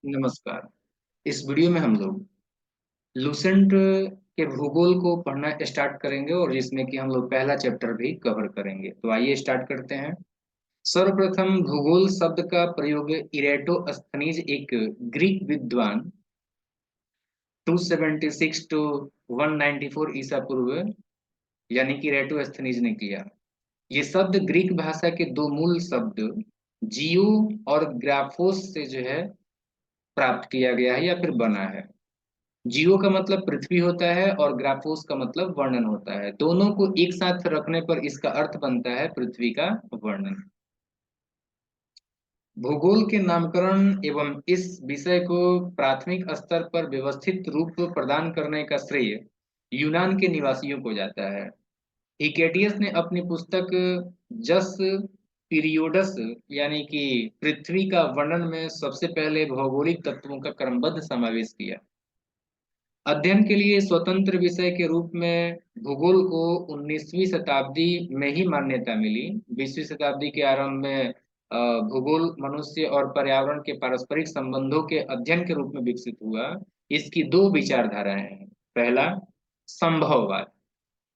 नमस्कार। इस वीडियो में हम लोग लूसेंट के भूगोल को पढ़ना स्टार्ट करेंगे और जिसमें कि हम लोग पहला चैप्टर भी कवर करेंगे। तो आइए स्टार्ट करते हैं। सर्वप्रथम भूगोल शब्द का प्रयोग इरेटोस्थनीज एक ग्रीक विद्वान 276 टू 194 ईसा पूर्व यानी कि इरेटोस्थनीज ने किया। ये शब्द ग्रीक भाषा के दो मूल शब्द जियो और ग्राफोस से जो है प्राप्त किया गया है या फिर बना है। जियो का मतलब पृथ्वी होता है और ग्राफोस का मतलब वर्णन होता है। दोनों को एक साथ रखने पर इसका अर्थ बनता है पृथ्वी का वर्णन। भूगोल के नामकरण एवं इस विषय को प्राथमिक स्तर पर व्यवस्थित रूप प्रदान करने का श्रेय यूनान के निवासियों को जाता है। हिकेटियस ने अपनी पुस्तक जस पीरियोडस यानी कि पृथ्वी का वर्णन में सबसे पहले भौगोलिक तत्वों का क्रमबद्ध समावेश किया। अध्ययन के लिए स्वतंत्र विषय के रूप में भूगोल को 19वीं शताब्दी में ही मान्यता मिली। 20वीं शताब्दी के आरंभ में भूगोल मनुष्य और पर्यावरण के पारस्परिक संबंधों के अध्ययन के रूप में विकसित हुआ। इसकी दो विचारधाराएं हैं। पहला, संभववाद।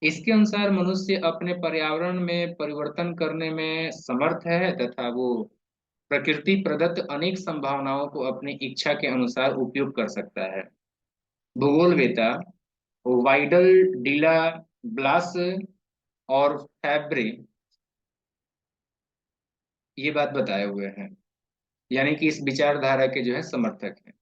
इसके अनुसार मनुष्य अपने पर्यावरण में परिवर्तन करने में समर्थ है तथा वो प्रकृति प्रदत्त अनेक संभावनाओं को अपनी इच्छा के अनुसार उपयोग कर सकता है। भूगोलवेत्ता वाइडल डीला ब्लास और फैब्रे ये बात बताए हुए हैं, यानी कि इस विचारधारा के जो है समर्थक हैं।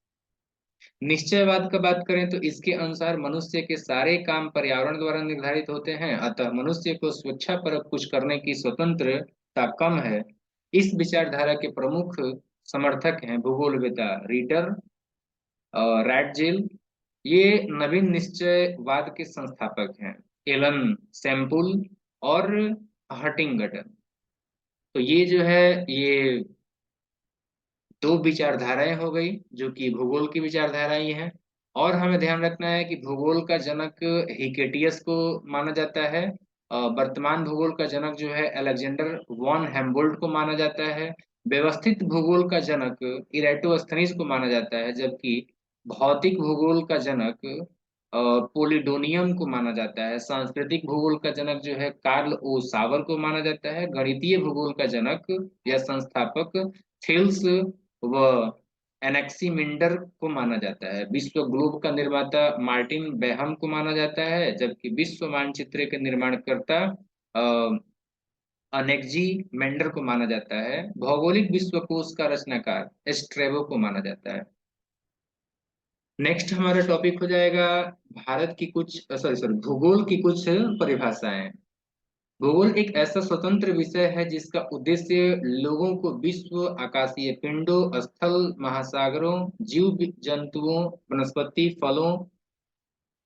निश्चयवाद का बात करें तो इसके अनुसार मनुष्य के सारे काम पर्यावरण द्वारा निर्धारित होते हैं, अतः मनुष्य को स्वेच्छापरक कुछ करने की स्वतंत्रता कम है। इस विचारधारा के प्रमुख समर्थक हैं भूगोलवेत्ता रीटर और रैटजिल। ये नवीन निश्चयवाद के संस्थापक हैं, एलन सैम्पुल और हटिंगटन। तो ये जो है ये दो विचारधाराएं हो गई जो कि भूगोल की विचारधारा ही हैं। और हमें ध्यान रखना है कि भूगोल का जनक हिकेटियस को माना जाता है। वर्तमान भूगोल का जनक जो है अलेक्जेंडर वॉन हेम्बोल्ट को माना जाता है। व्यवस्थित भूगोल का जनक इरेटोस्थनीज को माना जाता है, जबकि भौतिक भूगोल का जनक पोलिडोनियम को माना जाता है। सांस्कृतिक भूगोल का जनक जो है कार्ल ओ सावर को माना जाता है। गणितीय भूगोल का जनक या संस्थापक थेल्स व एनेक्सीमिंडर को माना जाता है। विश्व ग्लोब का निर्माता मार्टिन बेहम को माना जाता है, जबकि विश्व मानचित्र के निर्माणकर्ता अनेक्जी मेंडर को माना जाता है। भौगोलिक विश्वकोश का रचनाकार एस्ट्रेबो को माना जाता है। नेक्स्ट हमारा टॉपिक हो जाएगा भारत की कुछ सॉरी सॉरी भूगोल की कुछ परिभाषाएं। भूगोल एक ऐसा स्वतंत्र विषय है जिसका उद्देश्य लोगों को विश्व, आकाशीय पिंडों, स्थल, महासागरों, जीव जंतुओं, वनस्पति, फलों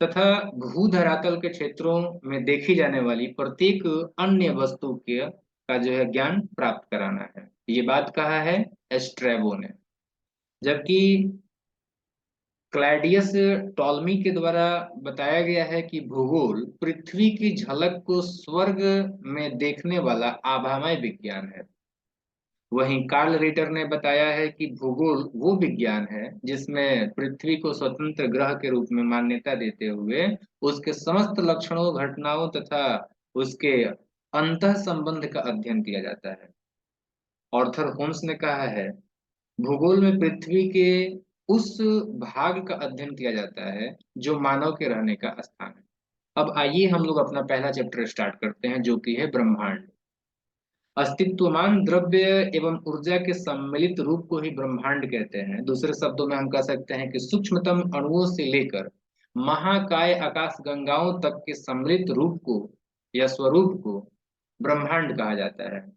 तथा भूधरातल के क्षेत्रों में देखी जाने वाली प्रत्येक अन्य वस्तु के का जो है ज्ञान प्राप्त कराना है। ये बात कहा है एस्ट्रेबो ने। जबकि क्लैडियस टॉलमी के द्वारा बताया गया है कि भूगोल पृथ्वी की झलक को स्वर्ग में देखने वाला आभामय विज्ञान है। वहीं कार्ल रिटर ने बताया है कि भूगोल वो विज्ञान है जिसमें पृथ्वी को स्वतंत्र ग्रह के रूप में मान्यता देते हुए उसके समस्त लक्षणों, घटनाओं तथा उसके अंतः संबंध का अध्ययन किया जाता है। ऑर्थर होम्स ने कहा है, भूगोल में पृथ्वी के उस भाग का अध्ययन किया जाता है जो मानव के रहने का स्थान है। अब आइए हम लोग अपना पहला चैप्टर स्टार्ट करते हैं जो कि है ब्रह्मांड। अस्तित्वमान द्रव्य एवं ऊर्जा के सम्मिलित रूप को ही ब्रह्मांड कहते हैं। दूसरे शब्दों में हम कह सकते हैं कि सूक्ष्मतम अणुओं से लेकर महाकाय आकाश गंगाओं तक के सम्मिलित रूप को या स्वरूप को ब्रह्मांड कहा जाता है।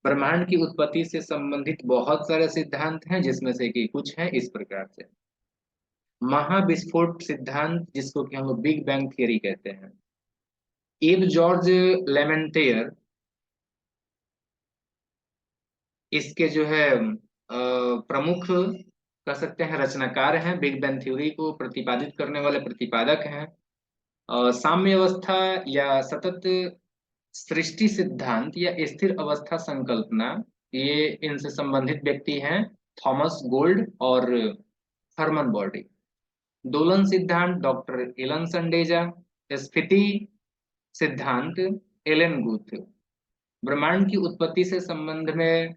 ब्रह्मांड की उत्पत्ति से संबंधित बहुत सारे सिद्धांत हैं, जिसमें से कि कुछ हैं इस प्रकार से। महाविस्फोट सिद्धांत, जिसको कि हम लोग बिग बैंग थियरी कहते हैं। एब जॉर्ज लेमेंटेयर इसके जो है प्रमुख कह सकते हैं रचनाकार हैं। बिग बैंग थ्योरी को प्रतिपादित करने वाले प्रतिपादक हैं। साम्य अवस्था या सतत सृष्टि सिद्धांत या स्थिर अवस्था संकल्पना, ये इनसे संबंधित व्यक्ति हैं थॉमस गोल्ड और हर्मन बॉडी। दोलन सिद्धांत डॉक्टर एलन संडेजा। स्फीति सिद्धांत एलन गुथ। ब्रह्मांड की उत्पत्ति से संबंध में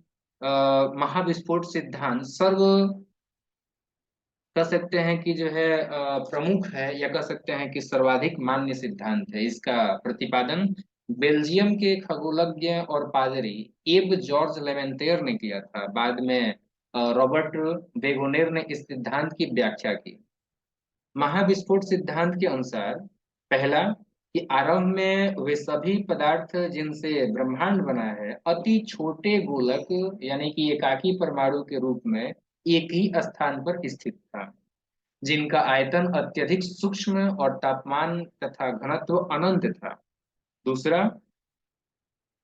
महाविस्फोट सिद्धांत सर्व कह सकते हैं कि जो है प्रमुख है, या कह सकते हैं कि सर्वाधिक मान्य सिद्धांत है। इसका प्रतिपादन बेल्जियम के खगोलज्ञ और पादरी एब जॉर्ज लेवेंतेयर ने किया था। बाद में रॉबर्ट वेगोनेर ने इस सिद्धांत की व्याख्या की। महाविस्फोट सिद्धांत के अनुसार पहला, कि आरंभ में वे सभी पदार्थ जिनसे ब्रह्मांड बना है अति छोटे गोलक यानी कि एकाकी परमाणु के रूप में एक ही स्थान पर स्थित था, जिनका आयतन अत्यधिक सूक्ष्म और तापमान तथा घनत्व अनंत था। दूसरा,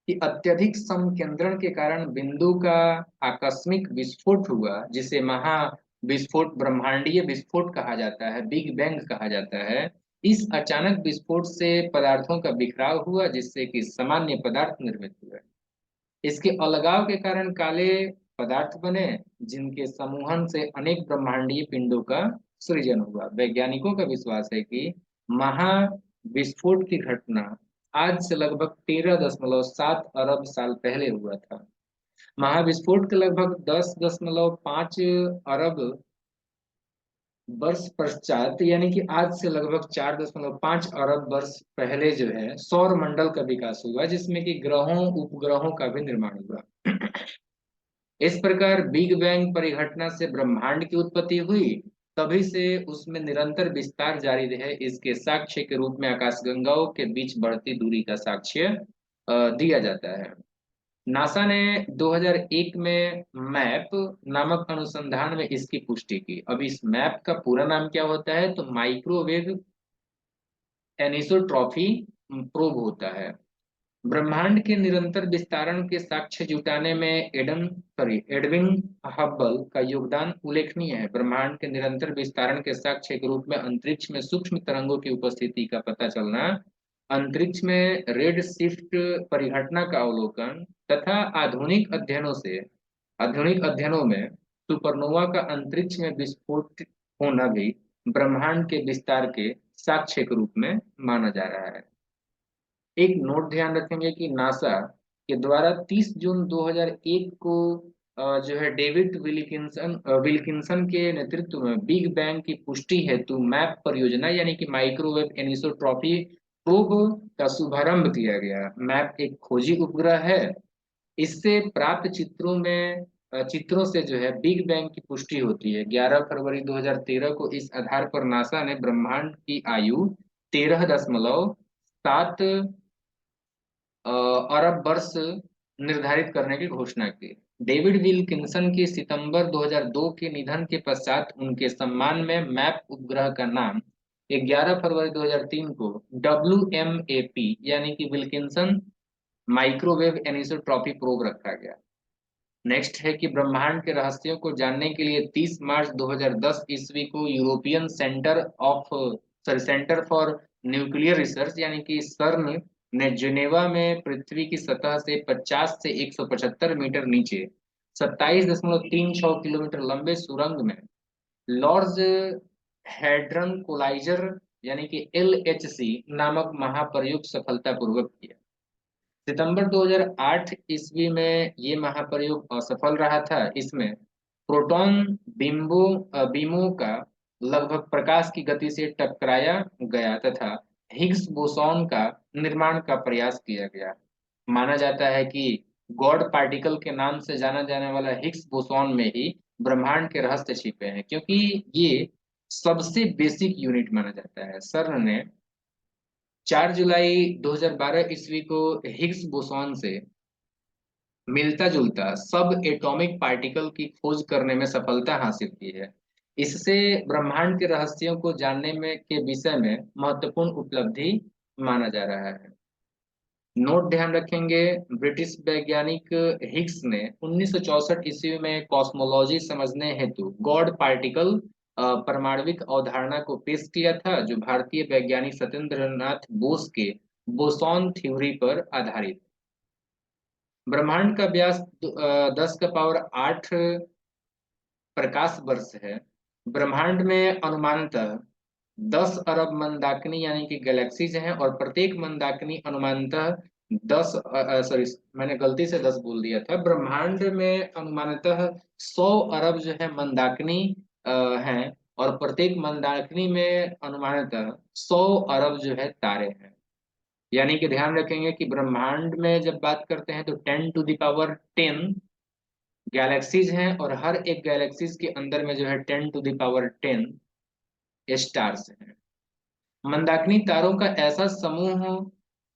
कि अत्यधिक समकेंद्रण के कारण बिंदु का आकस्मिक विस्फोट हुआ, जिसे महाविस्फोट ब्रह्मांडीय विस्फोट कहा जाता है, बिग बैंग कहा जाता है। इस अचानक विस्फोट से पदार्थों का बिखराव हुआ, जिससे कि सामान्य पदार्थ निर्मित हुए। इसके अलगाव के कारण काले पदार्थ बने, जिनके समूहन से अनेक ब्रह्मांडीय पिंडों का सृजन हुआ। वैज्ञानिकों का विश्वास है कि महाविस्फोट की घटना आज से लगभग 13.7 अरब साल पहले हुआ था। महाविस्फोट के लगभग 10.5 अरब वर्ष पश्चात यानी कि आज से लगभग 4.5 अरब वर्ष पहले जो है सौर मंडल का विकास हुआ, जिसमें कि ग्रहों उपग्रहों का भी निर्माण हुआ। इस प्रकार बिग बैंग परिघटना से ब्रह्मांड की उत्पत्ति हुई। तभी से उसमें निरंतर विस्तार जारी रहे, इसके साक्ष्य के रूप में आकाशगंगाओं के बीच बढ़ती दूरी का साक्ष्य दिया जाता है। नासा ने 2001 में मैप नामक अनुसंधान में इसकी पुष्टि की। अब इस मैप का पूरा नाम क्या होता है, तो माइक्रोवेव एनिसोट्रॉपी प्रोब होता है। ब्रह्मांड के निरंतर विस्तारण के साक्ष्य जुटाने में एडविन हब्बल का योगदान उल्लेखनीय है। ब्रह्मांड के निरंतर विस्तारण के साक्ष्य के रूप में अंतरिक्ष में सूक्ष्म तरंगों की उपस्थिति का पता चलना, अंतरिक्ष में रेड शिफ्ट परिघटना का अवलोकन तथा आधुनिक अध्ययनों में सुपरनोवा का अंतरिक्ष में विस्फोट होना भी ब्रह्मांड के विस्तार के साक्ष्य के रूप में माना जा रहा है। एक नोट ध्यान रखेंगे कि नासा के द्वारा 30 जून 2001 को जो है डेविड विल्किंसन के नेतृत्व में बिग बैंग की पुष्टि हेतु मैप परियोजना यानी कि माइक्रोवेव एनिसोट्रॉपी प्रोब का शुभारंभ किया गया। मैप एक खोजी उपग्रह है। इससे प्राप्त चित्रों से जो है बिग बैंग की पुष्टि होती है। 11 फरवरी 2013 को इस आधार पर नासा ने ब्रह्मांड की आयु 13.7 अरब वर्ष निर्धारित करने की घोषणा की। डेविड विल्किंसन की सितंबर 2002 के निधन के पश्चात उनके सम्मान में मैप उपग्रह का नाम 11 फरवरी 2003 को WMAP यानी कि विल्किंसन माइक्रोवेव एनिसोट्रॉपी प्रोब रखा गया। नेक्स्ट है कि ब्रह्मांड के रहस्यों को जानने के लिए 30 मार्च 2010 ईस्वी को European centre for nuclear research यानी कि सर्न ने जेनेवा में पृथ्वी की सतह से 50 से 175 मीटर नीचे 27.36 किलोमीटर लंबे सुरंग में लॉर्ड हैड्रन कोलाइजर यानी कि LHC नामक महाप्रयोग सफलतापूर्वक किया। सितंबर 2008 ईस्वी में ये महाप्रयोग असफल रहा था। इसमें प्रोटॉन बीमों का लगभग प्रकाश की गति से टकराया गया तथा हिग्स बोसॉन का निर्माण का प्रयास किया गया। माना जाता है कि गॉड पार्टिकल के नाम से जाना जाने वाला हिग्स बोसॉन में ही ब्रह्मांड के रहस्य छिपे हैं, क्योंकि ये सबसे बेसिक यूनिट माना जाता है। सर्न ने 4 जुलाई 2012 ईस्वी को हिग्स बोसॉन से मिलता जुलता सब एटॉमिक पार्टिकल की खोज करने में सफलता हासिल की है। इससे ब्रह्मांड के रहस्यों को जानने में के विषय में महत्वपूर्ण उपलब्धि माना जा रहा है। नोट ध्यान रखेंगे, ब्रिटिश वैज्ञानिक हिग्स ने 1964 ईस्वी में कॉस्मोलॉजी समझने हेतु गॉड पार्टिकल परमाणविक अवधारणा को पेश किया था, जो भारतीय वैज्ञानिक सत्येंद्र नाथ बोस के बोसॉन थ्योरी पर आधारित। ब्रह्मांड का व्यास 10 का पावर 8 प्रकाश वर्ष है। ब्रह्मांड में अनुमानतः 10 अरब मंदाकिनी यानी कि गैलेक्सीज हैं, और प्रत्येक मंदाकिनी अनुमानतः 10, सॉरी, मैंने गलती से 10 बोल दिया था। ब्रह्मांड में अनुमानतः 100 अरब जो है मंदाकिनी अ, हैं, और प्रत्येक मंदाकिनी में अनुमानतः 100 अरब जो है तारे हैं। यानी कि ध्यान रखेंगे कि ब्रह्मांड में जब बात करते हैं तो 10 टू द पावर 10 गैलेक्सीज हैं, और हर एक गैलेक्सीज के अंदर में जो है 10 टू द पावर 10 स्टार्स हैं। मंदाकिनी तारों का ऐसा समूह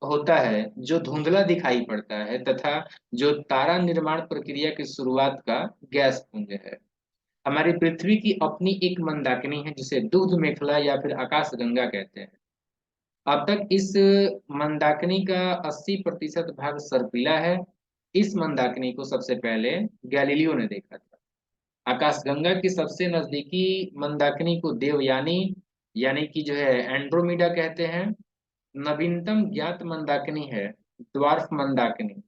होता है जो धुंधला दिखाई पड़ता है, तथा जो तारा निर्माण प्रक्रिया की शुरुआत का गैस पुंज है। हमारी पृथ्वी की अपनी एक मंदाकिनी है जिसे दूध मेखला या फिर आकाश गंगा कहते हैं। अब तक इस मंदाकिनी का 80% भाग सर्पिला है। इस मंदाकिनी को सबसे पहले गैलीलियो ने देखा था। आकाशगंगा की सबसे नजदीकी मंदाकिनी को देवयानी यानी कि जो है एंड्रोमीडा कहते हैं। नवीनतम ज्ञात मंदाकिनी है ड्वार्फ मंदाकिनी।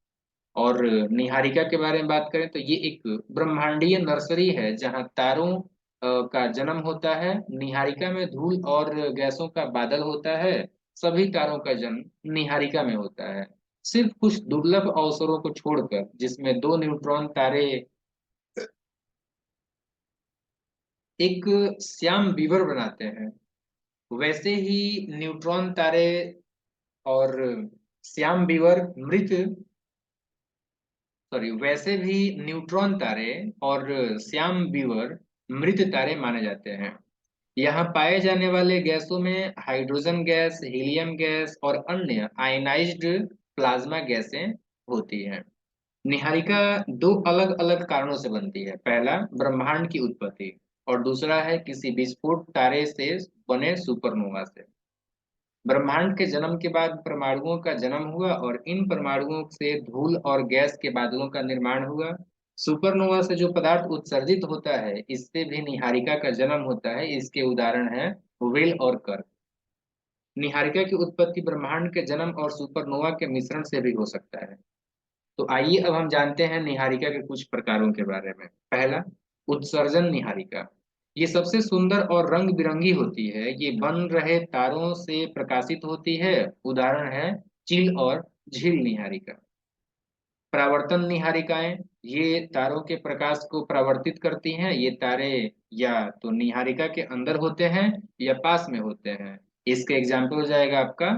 और निहारिका के बारे में बात करें तो ये एक ब्रह्मांडीय नर्सरी है जहाँ तारों का जन्म होता है। निहारिका में धूल और गैसों का बादल होता है। सभी तारों का जन्म निहारिका में होता है, सिर्फ कुछ दुर्लभ अवसरों को छोड़कर जिसमें दो न्यूट्रॉन तारे एक श्याम बीवर बनाते हैं। वैसे ही न्यूट्रॉन तारे और श्याम बीवर मृत सॉरी वैसे भी न्यूट्रॉन तारे और श्याम बीवर मृत तारे माने जाते हैं। यहाँ पाए जाने वाले गैसों में हाइड्रोजन गैस, हीलियम गैस और अन्य आयनाइज्ड प्लाज्मा गैसें होती हैं। निहारिका दो अलग अलग कारणों से बनती है। पहला, ब्रह्मांड की उत्पत्ति, और दूसरा है किसी विस्फोट तारे से बने सुपरनोवा से। ब्रह्मांड के जन्म के बाद परमाणुओं का जन्म हुआ, और इन परमाणुओं से धूल और गैस के बादलों का निर्माण हुआ। सुपरनोवा से जो पदार्थ उत्सर्जित होता है, इससे भी निहारिका का जन्म होता है। इसके उदाहरण हैं व्हेल और कर्क। निहारिका की उत्पत्ति ब्रह्मांड के जन्म और सुपरनोवा के मिश्रण से भी हो सकता है। तो आइए अब हम जानते हैं निहारिका के कुछ प्रकारों के बारे में। पहला, उत्सर्जन निहारिका। ये सबसे सुंदर और रंग बिरंगी होती है। ये बन रहे तारों से प्रकाशित होती है। उदाहरण है चिल और झील निहारिका। परावर्तन निहारिकाएं, ये तारों के प्रकाश को परावर्तित करती हैं। ये तारे या तो निहारिका के अंदर होते हैं या पास में होते हैं। इसका एग्जाम्पल हो जाएगा आपका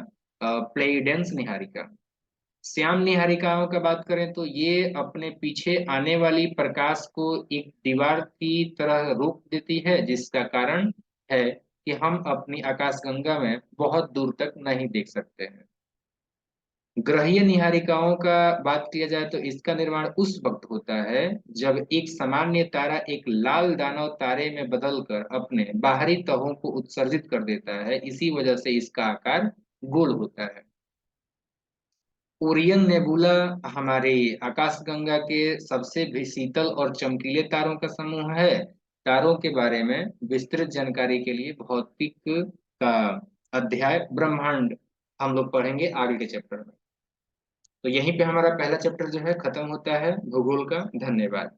प्लेइडेंस निहारिका। श्याम निहारिकाओं का बात करें तो ये अपने पीछे आने वाली प्रकाश को एक दीवार की तरह रोक देती है, जिसका कारण है कि हम अपनी आकाशगंगा में बहुत दूर तक नहीं देख सकते हैं। ग्रहीय निहारिकाओं का बात किया जाए तो इसका निर्माण उस वक्त होता है जब एक सामान्य तारा एक लाल दानव तारे में बदलकर अपने बाहरी तहों को उत्सर्जित कर देता है। इसी वजह से इसका आकार गोल होता है। ओरियन नेबुला हमारे आकाशगंगा के सबसे भी शीतल और चमकीले तारों का समूह है। तारों के बारे में विस्तृत जानकारी के लिए भौतिक का अध्याय ब्रह्मांड हम लोग पढ़ेंगे आगे के चैप्टर में। तो यहीं पे हमारा पहला चैप्टर जो है खत्म होता है भूगोल का। धन्यवाद।